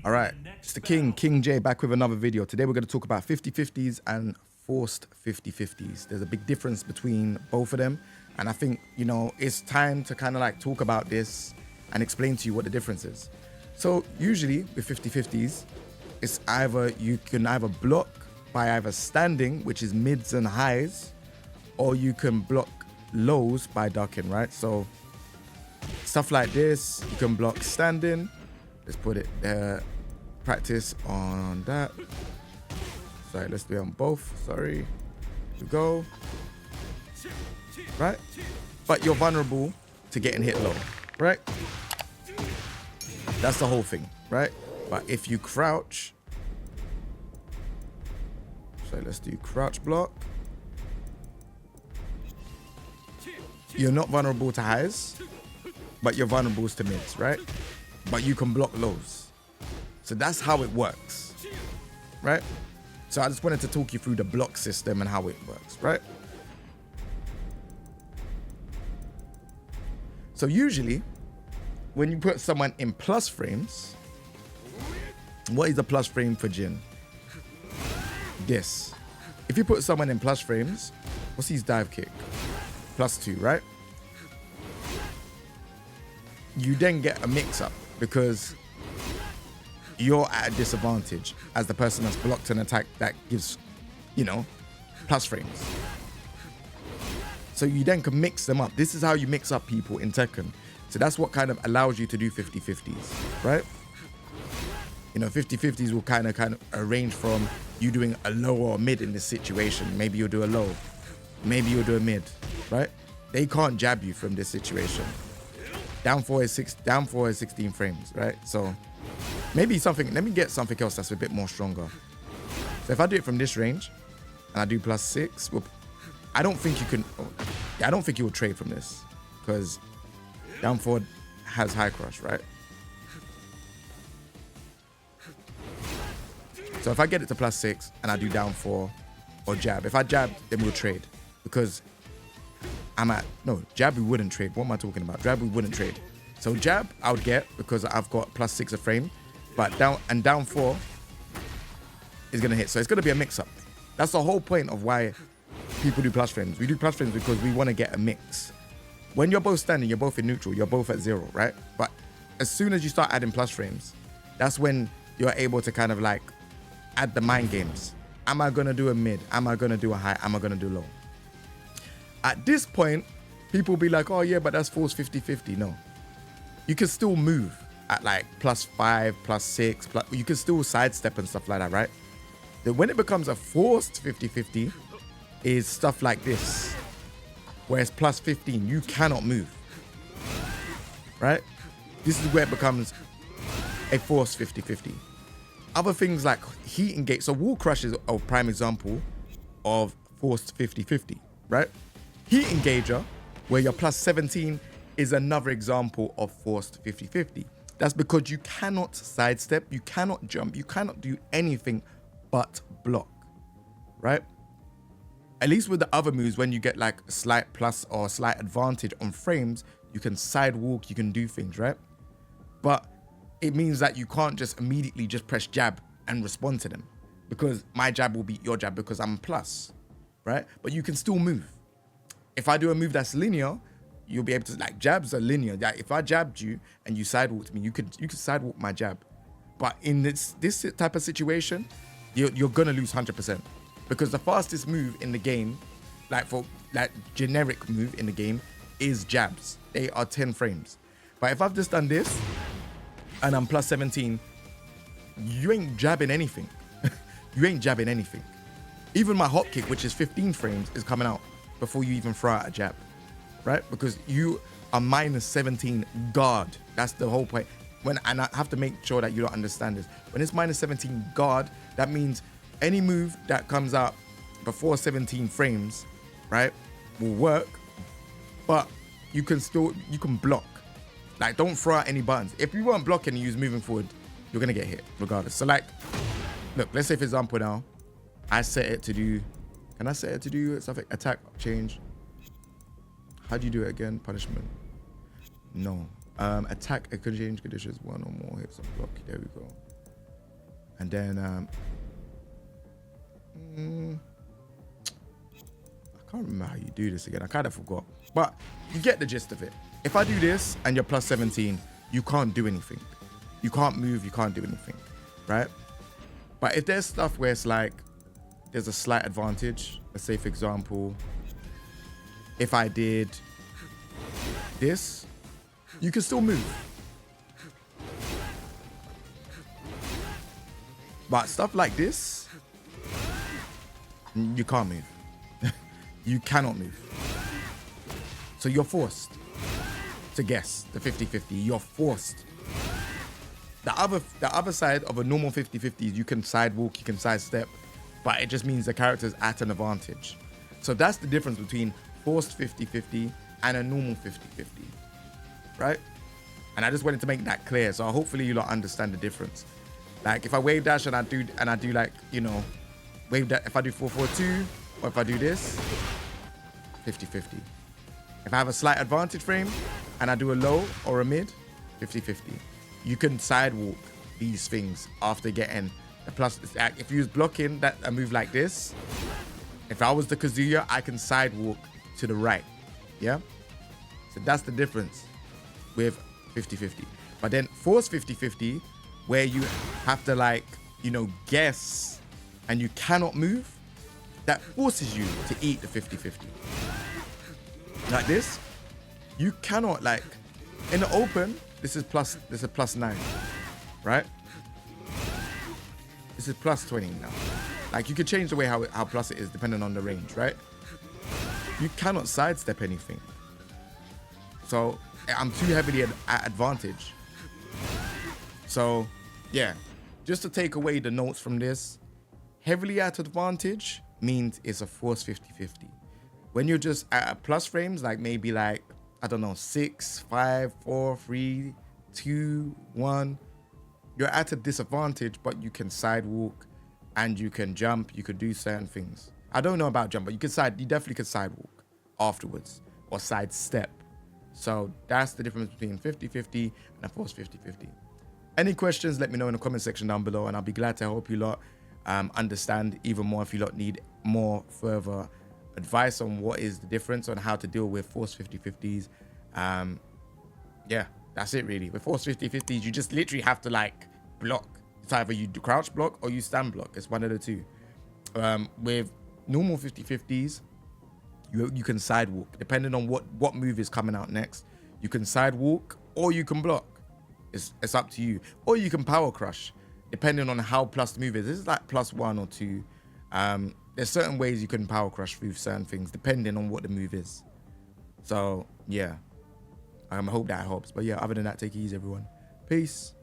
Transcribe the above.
All right, it's the King J, back with another video. Today we're going to talk about 50-50s and forced 50-50s. There's a big difference between both of them, and I think, you know, it's time to kind of like talk about this and explain to you what the difference is. So usually with 50-50s, it's either you can either block by either standing, which is mids and highs, or you can block lows by ducking, right? So stuff like this, you can block standing. Let's put it there. Practice on that. Sorry, let's do it on both. Sorry. Here we go. Right? But you're vulnerable to getting hit low, right? That's the whole thing, right? But if you crouch, so let's do crouch block. You're not vulnerable to highs, but you're vulnerable to mids, right? But you can block lows. So that's how it works, right? So I just wanted to talk you through the block system and how it works, right? So usually, when you put someone in plus frames, what is a plus frame for Jin? This. If you put someone in plus frames, what's his dive kick? +2, right? You then get a mix-up because you're at a disadvantage as the person that's blocked an attack that gives, you know, plus frames. So you then can mix them up. This is how you mix up people in Tekken. So that's what kind of allows you to do 50-50s, right? You know, 50-50s will kind of arrange from you doing a low or a mid in this situation. Maybe you'll do a low, maybe you'll do a mid, right? They can't jab you from this situation. Down 4 is 16 frames, right? So maybe something, let me get something else that's a bit more stronger. So if I do it from this range and I do +6, well, I don't think you can, I don't think you will trade from this because down 4 has high crush, right? So if I get it to +6 and I do down 4 or jab, if I jab, then we'll trade because I'm at, no, jab we wouldn't trade. What am I talking about? Jab we wouldn't trade. So jab I would get because I've got +6 a frame, but down 4 is gonna hit. So it's gonna be a mix-up. That's the whole point of why people do plus frames. We do plus frames because we want to get a mix. When you're both standing, you're both in neutral, you're both at 0, right? But as soon as you start adding plus frames, that's when you're able to kind of like add the mind games. Am I gonna do a mid? Am I gonna do a high? Am I gonna do low? At this point, people will be like, oh yeah, but that's forced 50-50. No. You can still move at like +5, +6, you can still sidestep and stuff like that, right? Then when it becomes a forced 50-50 is stuff like this, where it's +15, you cannot move, right? This is where it becomes a forced 50-50. Other things like heat engage, so wall crush is a prime example of forced 50-50, right? Heat engager, where you're +17, is another example of forced 50-50. That's because you cannot sidestep, you cannot jump, you cannot do anything but block, right? At least with the other moves, when you get like a slight plus or slight advantage on frames, you can sidewalk, you can do things, right? But it means that you can't just immediately just press jab and respond to them because my jab will beat your jab because I'm plus, right? But you can still move. If I do a move that's linear, you'll be able to, like, jabs are linear. Like, if I jabbed you and you sidewalked me, you could sidewalk my jab. But in this type of situation, you're gonna lose 100% because the fastest move in the game, like for like generic move in the game, is jabs. They are 10 frames. But if I've just done this and I'm +17, you ain't jabbing anything. You ain't jabbing anything. Even my hop kick, which is 15 frames, is coming out before you even throw out a jab, right? Because you are -17 guard. That's the whole point. And I have to make sure that you don't understand this. When it's -17 guard, that means any move that comes out before 17 frames, right, will work, but you can block. Like, don't throw out any buttons. If you weren't blocking and you was moving forward, you're gonna get hit regardless. So like, look, let's say for example now, I set it to do, can I set it to do something? Attack, change. How do you do it again? Punishment. No. Attack, change conditions, one or more hits on block. There we go. And then I can't remember how you do this again. I kind of forgot, but you get the gist of it. If I do this and you're plus 17, you can't do anything. You can't move, you can't do anything, right? But if there's stuff where it's like there's a slight advantage, let's say for example, if I did this, you can still move. But stuff like this, you can't move. You cannot move. So you're forced to guess the 50-50. You're forced. The other side of a normal 50-50 is you can sidewalk, you can sidestep, but it just means the character's at an advantage. So that's the difference between forced 50-50 and a normal 50-50, right? And I just wanted to make that clear. So hopefully you lot understand the difference. Like if I wave dash and I do like, you know, wave dash, if I do 4-4-2, or if I do this, 50-50. If I have a slight advantage frame and I do a low or a mid, 50-50. You can sidewalk these things after getting the plus. If you was blocking that a move like this, if I was the Kazuya, I can sidewalk to the right. Yeah? So that's the difference with 50-50. But then force 50-50, where you have to like, you know, guess and you cannot move, that forces you to eat the 50-50. Like this, you cannot like, in the open, this is plus 9, right? This is plus 20 now. Like you could change the way how plus it is depending on the range, right? You cannot sidestep anything. So I'm too heavily at advantage. So yeah, just to take away the notes from this, heavily at advantage means it's a force 50-50. When you're just at plus frames, like maybe like, I don't know, 6, 5, 4, 3, 2, 1, you're at a disadvantage, but you can sidewalk and you can jump, you could do certain things. I don't know about jump, but you definitely could sidewalk afterwards or sidestep. So that's the difference between 50-50 and a force 50-50. Any questions, let me know in the comment section down below, and I'll be glad to help you lot understand even more if you lot need more further advice on what is the difference on how to deal with force 50-50s. Yeah, that's it really. With force 50-50s, you just literally have to like block. It's either you do crouch block or you stand block. It's one of the two. With normal 50-50s, you can sidewalk. Depending on what move is coming out next, you can sidewalk or you can block. It's up to you. Or you can power crush, depending on how plus the move is. This is like plus 1 or 2. There's certain ways you can power crush through certain things, depending on what the move is. So, yeah. I hope that helps. But yeah, other than that, take it easy, everyone. Peace.